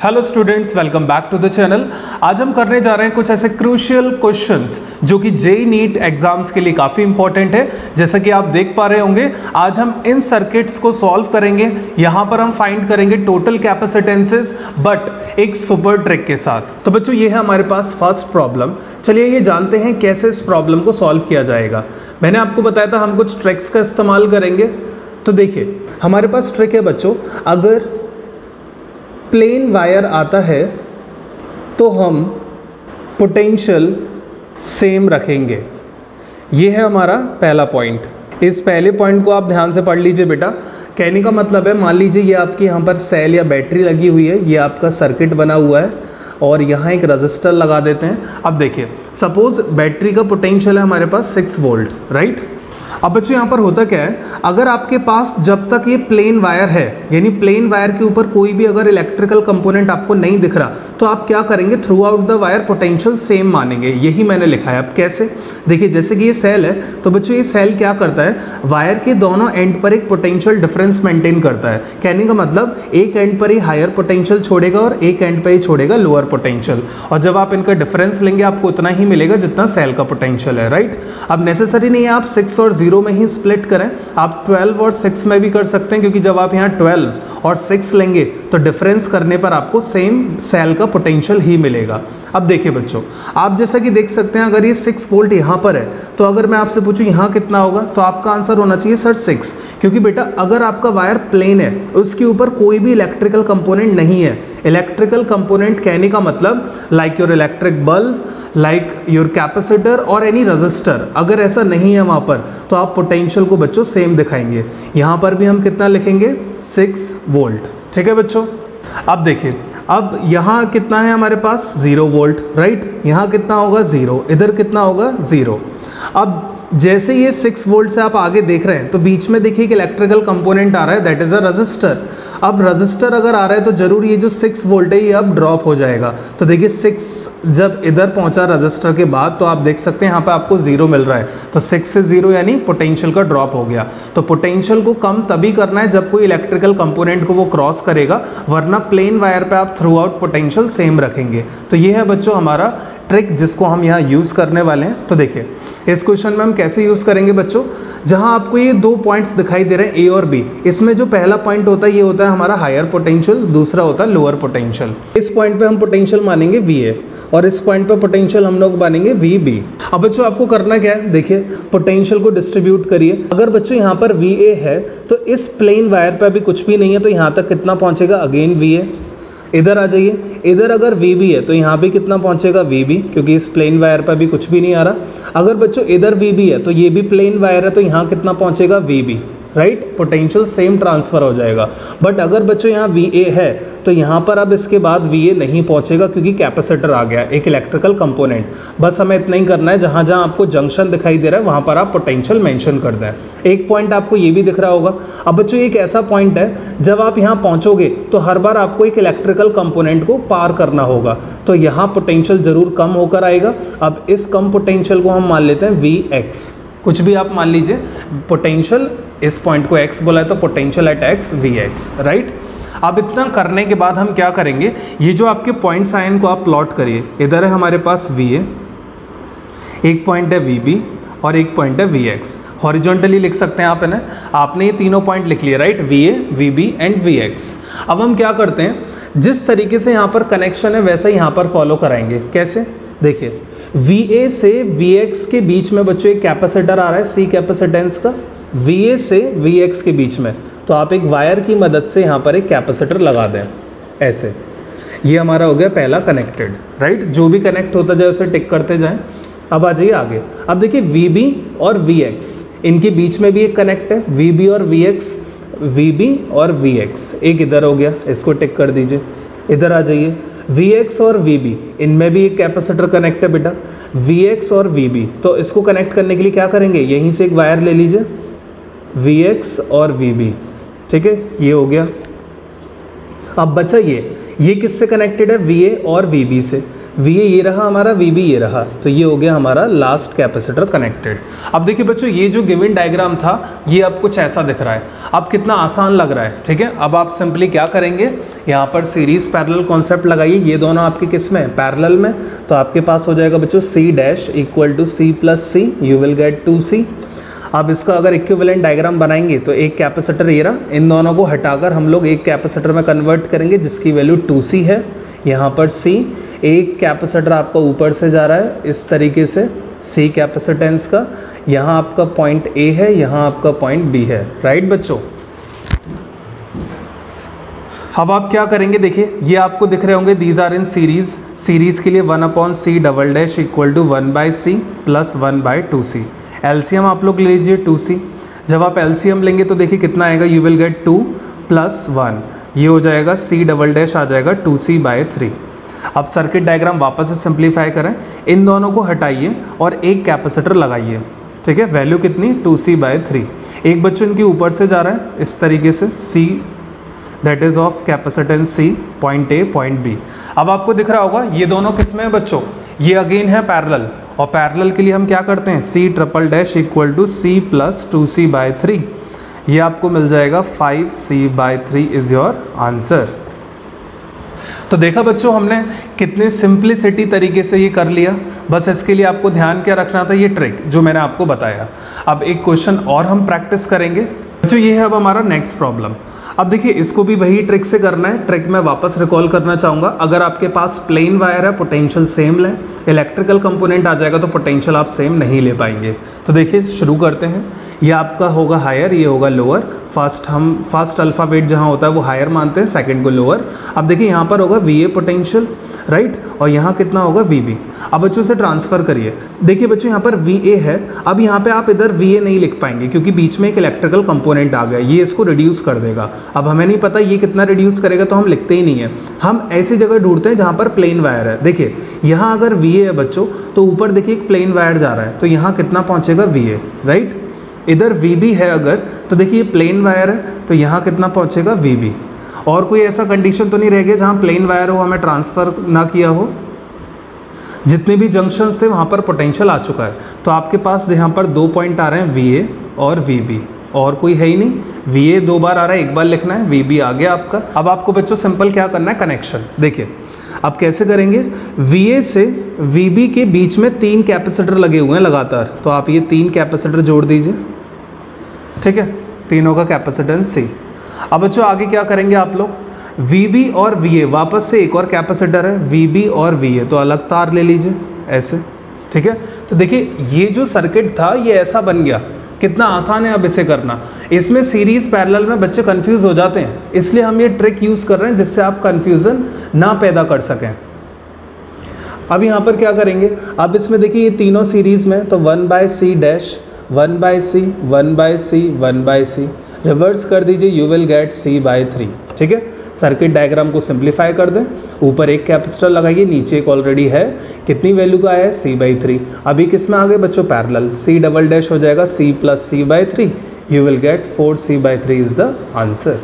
Hello students, welcome back to the channel. आज हम करने जा रहे हैं कुछ ऐसे क्रूशियल क्वेश्चंस जो कि जेईई नीट एग्जाम्स के लिए काफ़ी इंपॉर्टेंट है। जैसा कि आप देख पा रहे होंगे, आज हम इन सर्किट्स को सॉल्व करेंगे। यहाँ पर हम फाइंड करेंगे टोटल कैपेसिटेंसेस, बट एक सुपर ट्रिक के साथ। तो बच्चों, ये है हमारे पास फर्स्ट प्रॉब्लम। चलिए ये जानते हैं कैसे इस प्रॉब्लम को सॉल्व किया जाएगा। मैंने आपको बताया था हम कुछ ट्रिक्स का इस्तेमाल करेंगे। तो देखिए, हमारे पास ट्रिक है बच्चों, अगर प्लेन वायर आता है तो हम पोटेंशियल सेम रखेंगे। ये है हमारा पहला पॉइंट। इस पहले पॉइंट को आप ध्यान से पढ़ लीजिए बेटा। कहने का मतलब है, मान लीजिए ये आपकी यहाँ पर सेल या बैटरी लगी हुई है, ये आपका सर्किट बना हुआ है और यहाँ एक रजिस्टर लगा देते हैं। अब देखिए, सपोज बैटरी का पोटेंशियल है हमारे पास 6 वोल्ट, राइट। अब बच्चों यहाँ पर होता क्या है, अगर आपके पास जब तक ये प्लेन वायर है, यानी प्लेन वायर के ऊपर कोई भी अगर इलेक्ट्रिकल कंपोनेंट आपको नहीं दिख रहा, तो आप क्या करेंगे, through out the wire potential same मानेंगे। यही मैंने लिखा है। अब कैसे, देखिए जैसे कि ये सेल है, तो बच्चों ये सेल क्या करता है, वायर के दोनों एंड पर एक पोटेंशियल डिफरेंस मेंटेन करता है। कहने का मतलब एक एंड पर ही हायर पोटेंशियल छोड़ेगा और एक एंड पर ही छोड़ेगा लोअर पोटेंशियल, और जब आप इनका डिफरेंस लेंगे आपको उतना ही मिलेगा जितना सेल का पोटेंशियल है, राइट। अब नेसेसरी नहीं है आप 6 और 0 में ही स्प्लिट करें, आप 12 और 6 में भी कर सकते हैं, क्योंकि जब आप यहाँ 12 और 6 लेंगे तो डिफरेंस करने पर आपको सेम सेल का पोटेंशियल ही मिलेगा। अब देखिए बच्चों, आप जैसा कि देख सकते हैं, अगर ये 6 वोल्ट यहाँ पर है, तो अगर मैं आपसे पूछूं यहाँ कितना होगा, तो आपका आंसर होना चाहिए सर 6, क्योंकि बेटा अगर आपका वायर प्लेन है, उसके ऊपर कोई भी इलेक्ट्रिकल कंपोनेंट नहीं है। इलेक्ट्रिकल कंपोनेंट कहने का मतलब like your electric bulb, like your capacitor और एनी रजिस्टर, अगर ऐसा नहीं है वहां पर, तो आप पोटेंशियल को बच्चों सेम दिखाएंगे। यहां पर भी हम कितना लिखेंगे, 6 वोल्ट, ठीक है बच्चों। अब देखिए, अब यहाँ कितना है हमारे पास, 0 वोल्ट, राइट। यहाँ कितना होगा, 0, इधर कितना होगा, 0। अब जैसे ये 6 वोल्ट से आप आगे देख रहे हैं, तो बीच में देखिए कि इलेक्ट्रिकल कंपोनेंट आ रहा है, दैट इज अ रजिस्टर। अब रजिस्टर अगर आ रहा है तो जरूर ये जो 6 वोल्ट है ये अब ड्रॉप हो जाएगा। तो देखिए 6 जब इधर पहुंचा रजिस्टर के बाद, तो आप देख सकते हैं यहाँ पे आपको 0 मिल रहा है, तो 6 से 0 यानी पोटेंशियल का ड्रॉप हो गया। तो पोटेंशियल को कम तभी करना है जब कोई इलेक्ट्रिकल कंपोनेंट को वो क्रॉस करेगा, वरना प्लेन वायर पे आप थ्रू आउट पोटेंशियल सेम रखेंगे। तो ये है बच्चों हमारा ट्रिक जिसको हम यहाँ यूज करने वाले हैं। तो देखिए इस क्वेश्चन में हम कैसे यूज करेंगे बच्चों, जहां आपको ये 2 पॉइंट्स दिखाई दे रहे हैं, ए और बी। इसमें जो पहला पॉइंट होता है ये होता है हमारा हायर पोटेंशियल, दूसरा होता है लोअर पोटेंशियल। इस पॉइंट पे हम पोटेंशियल मानेंगे VA और इस पॉइंट पे पोटेंशियल हम लोग मानेंगे VB। अब बच्चों आपको करना क्या है, देखिए पोटेंशियल को डिस्ट्रीब्यूट करिए। अगर बच्चों यहाँ पर VA है तो इस प्लेन वायर पे अभी कुछ भी नहीं है, तो यहाँ तक कितना पहुँचेगा, अगेन VA। इधर आ जाइए, इधर अगर VB है तो यहाँ भी कितना पहुँचेगा, VB, क्योंकि इस प्लेन वायर पर भी कुछ भी नहीं आ रहा। अगर बच्चों इधर VB है तो ये भी प्लेन वायर है, तो यहाँ कितना पहुँचेगा, VB, right. Potential same transfer हो जाएगा। बट अगर बच्चों यहाँ VA है तो यहाँ पर अब इसके बाद VA नहीं पहुँचेगा, क्योंकि कैपेसिटर आ गया, एक इलेक्ट्रिकल कंपोनेंट। बस हमें इतना ही करना है, जहाँ जहाँ आपको जंक्शन दिखाई दे रहा है वहाँ पर आप पोटेंशियल मेंशन कर दें। एक पॉइंट आपको ये भी दिख रहा होगा। अब बच्चों एक ऐसा पॉइंट है, जब आप यहाँ पहुँचोगे तो हर बार आपको एक इलेक्ट्रिकल कंपोनेंट को पार करना होगा, तो यहाँ पोटेंशियल जरूर कम होकर आएगा। अब इस कम पोटेंशियल को हम मान लेते हैं VX, कुछ भी आप मान लीजिए। पोटेंशियल, इस पॉइंट को x बोला है तो potential at x VX, right. अब इतना करने के बाद हम क्या करेंगे, ये जो आपके पॉइंट्स आए इनको आप प्लॉट करिए। इधर है हमारे पास VA, एक पॉइंट है VB और एक पॉइंट है VX। हॉरिजॉन्टली लिख सकते हैं आप इन्हें। आपने ये तीनों पॉइंट लिख लिए, right, VA, VB and VX। अब हम क्या करते हैं, जिस तरीके से यहाँ पर कनेक्शन है वैसा यहाँ पर फॉलो कराएंगे। कैसे, देखिए VA से VX के बीच में बच्चों एक कैपेसिटर आ रहा है, C कैपेसिटेंस का, VA से VX के बीच में। तो आप एक वायर की मदद से यहाँ पर एक कैपेसिटर लगा दें, ऐसे। ये हमारा हो गया पहला कनेक्टेड, राइट। जो भी कनेक्ट होता जाए उसे टिक करते जाएं। अब आ जाइए आगे। अब देखिए VB और VX, इनके बीच में भी एक कनेक्ट है, VB और VX, VB और VX। एक इधर हो गया, इसको टिक कर दीजिए। इधर आ जाइए, VX और VB, इनमें भी एक कैपेसिटर कनेक्ट है बेटा, VX और VB। तो इसको कनेक्ट करने के लिए क्या करेंगे, यहीं से एक वायर ले लीजिए, VX और VB, ठीक है, ये हो गया। अब बचा ये किससे कनेक्टेड है, VA और VB से। VA ये रहा हमारा, VB ये रहा, तो ये हो गया हमारा लास्ट कैपेसिटर कनेक्टेड। अब देखिए बच्चों, ये जो गिवन डायग्राम था ये अब कुछ ऐसा दिख रहा है। अब कितना आसान लग रहा है, ठीक है। अब आप सिंपली क्या करेंगे, यहाँ पर सीरीज पैरेलल कॉन्सेप्ट लगाइए। ये दोनों आपके किस में, पैरेलल में, तो आपके पास हो जाएगा बच्चों C dash equal to C plus C, you will get 2C। अब इसका अगर इक्विवेलेंट डायग्राम बनाएंगे तो एक कैपेसिटर ये रहा, इन दोनों को हटाकर हम लोग एक कैपेसिटर में कन्वर्ट करेंगे जिसकी वैल्यू 2C है, यहाँ पर C। एक कैपेसिटर आपका ऊपर से जा रहा है इस तरीके से C कैपेसिटेंस का, यहाँ आपका पॉइंट A है, यहाँ आपका पॉइंट B है, राइट बच्चों। अब आप क्या करेंगे, देखिए ये आपको दिख रहे होंगे, these are in series. Series के लिए 1/C double dash equal to 1/C plus 1/2C। LCM आप लोग ले लीजिए 2C। जब आप एलसीएम लेंगे तो देखिए कितना आएगा, यू विल गेट 2 प्लस 1, ये हो जाएगा C डबल डैश आ जाएगा 2C/3। अब सर्किट डायग्राम वापस से सिंप्लीफाई करें, इन दोनों को हटाइए और एक कैपेसिटर लगाइए, ठीक है। वैल्यू कितनी, 2C/3। एक बच्चों इनके ऊपर से जा रहा है इस तरीके से C, that is of capacitance C, point A point B। अब आपको दिख रहा होगा ये दोनों किस में है बच्चों, ये अगेन है पैरेलल, और पैरेलल के लिए हम क्या करते हैं, C triple dash equal to C plus 2C/3, ये आपको मिल जाएगा 5C/3 इज योर आंसर। तो देखा बच्चों, हमने कितने सिंप्लिसिटी तरीके से ये कर लिया। बस इसके लिए आपको ध्यान क्या रखना था, ये ट्रिक जो मैंने आपको बताया। अब एक क्वेश्चन और हम प्रैक्टिस करेंगे जो ये है अब हमारा नेक्स्ट प्रॉब्लम। अब देखिए इसको भी वही ट्रिक से करना है। ट्रिक मैं वापस रिकॉल करना चाहूँगा, अगर आपके पास प्लेन वायर है पोटेंशियल सेम लें, इलेक्ट्रिकल कंपोनेंट आ जाएगा तो पोटेंशियल आप सेम नहीं ले पाएंगे। तो देखिए शुरू करते हैं, ये आपका होगा हायर, ये होगा लोअर। फर्स्ट अल्फ़ाबेट जहाँ होता है वो हायर मानते हैं, सेकंड को लोअर। अब देखिए यहाँ पर होगा VA पोटेंशियल, राइट, और यहाँ कितना होगा VB। अब बच्चों से ट्रांसफ़र करिए, देखिए बच्चों यहाँ पर VA है, अब यहाँ पे आप इधर VA नहीं लिख पाएंगे क्योंकि बीच में एक इलेक्ट्रिकल कंपोनेंट आ गया, ये इसको रिड्यूस कर देगा। अब हमें नहीं पता ये कितना रिड्यूस करेगा तो हम लिखते ही नहीं है, हम ऐसी जगह ढूंढते हैं जहाँ पर प्लेन वायर है। देखिए यहाँ अगर VA है बच्चों तो ऊपर देखिए एक प्लेन वायर जा रहा है, तो यहाँ कितना पहुँचेगा VA, राइट। इधर VB है अगर, तो देखिए ये प्लेन वायर है तो यहाँ कितना पहुँचेगा VB। और कोई ऐसा कंडीशन तो नहीं रह गया जहाँ प्लेन वायर हो हमें ट्रांसफ़र ना किया हो, जितने भी जंक्शंस थे वहाँ पर पोटेंशियल आ चुका है। तो आपके पास यहाँ पर 2 पॉइंट आ रहे हैं VA और VB, और कोई है ही नहीं। VA 2 बार आ रहा है, 1 बार लिखना है, VB आ गया आपका। अब आपको बच्चों सिंपल क्या करना है, कनेक्शन। देखिए अब कैसे करेंगे, VA से VB के बीच में 3 कैपेसिटर लगे हुए हैं लगातार, तो आप ये 3 कैपेसिटर जोड़ दीजिए, ठीक है, तीनों का कैपेसिटेंस C। अब बच्चों आगे क्या करेंगे आप लोग, VB और VA, वापस से एक और कैपेसिटर है VB और VA, तो अलग तार ले लीजिए ऐसे, ठीक है। तो देखिए ये जो सर्किट था ये ऐसा बन गया, कितना आसान है अब इसे करना। इसमें सीरीज पैरेलल में बच्चे कंफ्यूज हो जाते हैं, इसलिए हम ये ट्रिक यूज़ कर रहे हैं जिससे आप कंफ्यूजन ना पैदा कर सकें। अब यहाँ पर क्या करेंगे, अब इसमें देखिए ये तीनों सीरीज में, तो 1/C dash 1/C 1/C 1/C reverse कर दीजिए, यू विल गेट C/3, ठीक है। सर्किट डायग्राम को सिंप्लीफाई कर दें, ऊपर एक कैपेसिटर लगाइए, नीचे एक ऑलरेडी है, कितनी वैल्यू का है C/3। अभी किस में आ गए बच्चों, पैरेलल, C डबल डैश हो जाएगा C plus C/3, you will gate 4C/3 is the answer.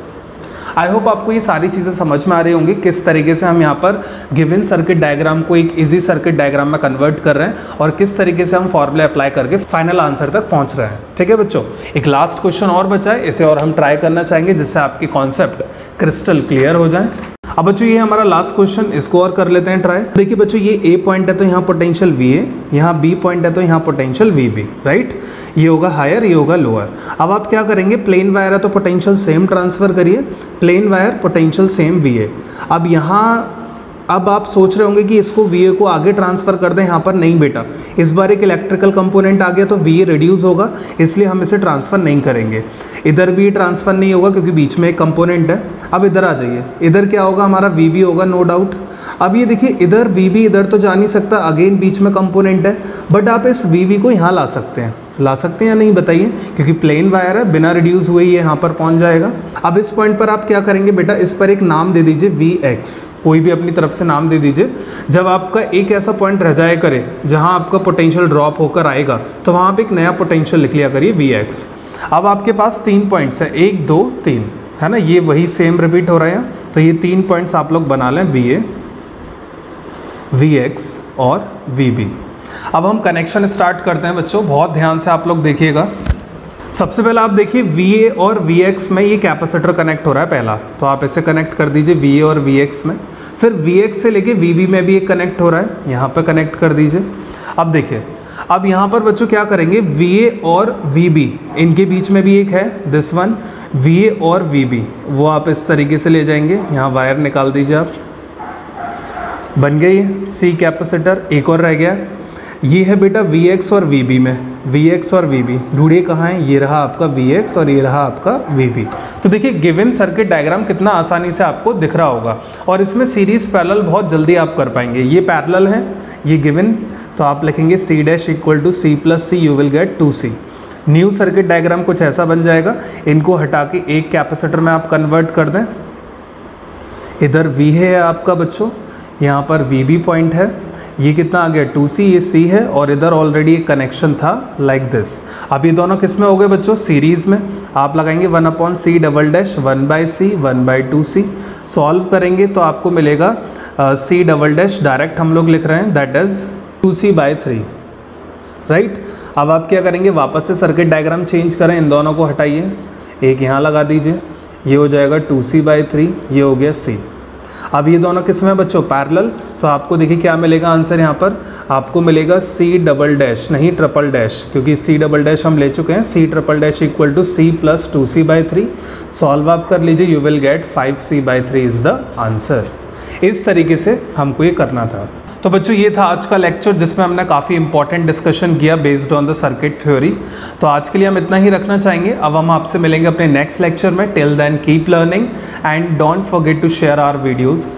I hope आपको ये सारी चीज़ें समझ में आ रही होंगी, किस तरीके से हम यहाँ पर गिवन सर्किट डायग्राम को एक इजी सर्किट डायग्राम में कन्वर्ट कर रहे हैं और किस तरीके से हम फॉर्मूला अप्लाई करके फाइनल आंसर तक पहुँच रहे हैं। ठीक है बच्चों, एक लास्ट क्वेश्चन और बचा है, इसे और हम ट्राई करना चाहेंगे जिससे आपकी कॉन्सेप्ट क्रिस्टल क्लियर हो जाए। अब बच्चों ये हमारा लास्ट क्वेश्चन, इसको और कर लेते हैं ट्राई। देखिए बच्चों ये A पॉइंट है तो यहाँ पोटेंशियल VA, यहाँ B पॉइंट है तो यहाँ पोटेंशियल VB, राइट। ये होगा हायर, ये होगा लोअर। अब आप क्या करेंगे, प्लेन वायर है तो पोटेंशियल सेम ट्रांसफर करिए, plain wire potential same VA। अब यहाँ अब आप सोच रहे होंगे कि इसको VA को आगे ट्रांसफ़र कर दें, यहाँ पर नहीं बेटा, इस बार एक इलेक्ट्रिकल कंपोनेंट आ गया तो VA रिड्यूस होगा, इसलिए हम इसे ट्रांसफ़र नहीं करेंगे। इधर भी ट्रांसफ़र नहीं होगा क्योंकि बीच में एक कंपोनेंट है। अब इधर आ जाइए, इधर क्या होगा, हमारा VB होगा नो डाउट। अब ये देखिए इधर VB इधर तो जा नहीं सकता, अगेन बीच में कंपोनेंट है, बट आप इस VB को यहाँ ला सकते हैं, ला सकते हैं या नहीं बताइए, क्योंकि प्लेन वायर है, बिना रिड्यूस हुए ये यहाँ पर पहुँच जाएगा। अब इस पॉइंट पर आप क्या करेंगे बेटा, इस पर एक नाम दे दीजिए VX, कोई भी अपनी तरफ से नाम दे दीजिए। जब आपका एक ऐसा पॉइंट रह जाए करे जहाँ आपका पोटेंशियल ड्रॉप होकर आएगा तो वहाँ पे एक नया पोटेंशियल लिख लिया करिए VX। अब आपके पास 3 पॉइंट्स है, 1 2 3। है ना, ये वही सेम रिपीट हो रहे हैं। तो ये 3 पॉइंट्स आप लोग बना लें, VA, VX और VB। अब हम कनेक्शन स्टार्ट करते हैं बच्चों, बहुत ध्यान से आप लोग देखिएगा। सबसे पहले आप देखिए VA और VX में ये कैपेसिटर कनेक्ट हो रहा है पहला, तो आप इसे कनेक्ट कर दीजिए VA और VX में। फिर VX से लेके VB में भी एक कनेक्ट हो रहा है, यहाँ पे कनेक्ट कर दीजिए। अब देखिए, अब यहाँ पर बच्चों क्या करेंगे, VA और VB इनके बीच में भी एक है, दिस वन VA और VB, वो आप इस तरीके से ले जाएंगे। यहाँ वायर निकाल दीजिए आप, बन गई C कैपेसिटर। एक और रह गया, ये है बेटा VX और VB में, VX और VB ढूंढिए कहाँ है, ये रहा आपका VX और ये रहा आपका VB। तो देखिए गिवन सर्किट डायग्राम कितना आसानी से आपको दिख रहा होगा, और इसमें सीरीज पैरेलल बहुत जल्दी आप कर पाएंगे। ये पैरेलल है, ये गिवन, तो आप लिखेंगे C dash equal to C plus C, you will get 2C। New circuit diagram कुछ ऐसा बन जाएगा। इनको हटा के एक कैपेसिटर में आप कन्वर्ट कर दें। इधर V है आपका बच्चों, यहाँ पर VB पॉइंट है, ये कितना आ गया 2C, ये C है, और इधर ऑलरेडी एक कनेक्शन था लाइक दिस। अब ये दोनों किस में हो गए बच्चों, सीरीज में। आप लगाएंगे 1/C double dash 1/C 1/2C। Solve करेंगे तो आपको मिलेगा C डबल डैश, डायरेक्ट हम लोग लिख रहे हैं, दैट इज 2C/3, राइट। अब आप क्या करेंगे, वापस से सर्किट डायग्राम चेंज करें, इन दोनों को हटाइए, एक यहाँ लगा दीजिए, ये हो जाएगा 2C/3, ये हो गया C। अब ये दोनों किस में बच्चों, पैरेलल, तो आपको देखिए क्या मिलेगा आंसर, यहाँ पर आपको मिलेगा C डबल डैश, नहीं ट्रिपल डैश, क्योंकि C डबल डैश हम ले चुके हैं। C triple dash equal to C plus 2C/3। Solve आप कर लीजिए, you will get 5C/3 is the answer. इस तरीके से हमको ये करना था। तो बच्चों ये था आज का लेक्चर, जिसमें हमने काफ़ी इंपॉर्टेंट डिस्कशन किया based on the circuit theory. तो आज के लिए हम इतना ही रखना चाहेंगे। अब हम आपसे मिलेंगे अपने नेक्स्ट लेक्चर में। Till then keep learning and don't forget to share our videos.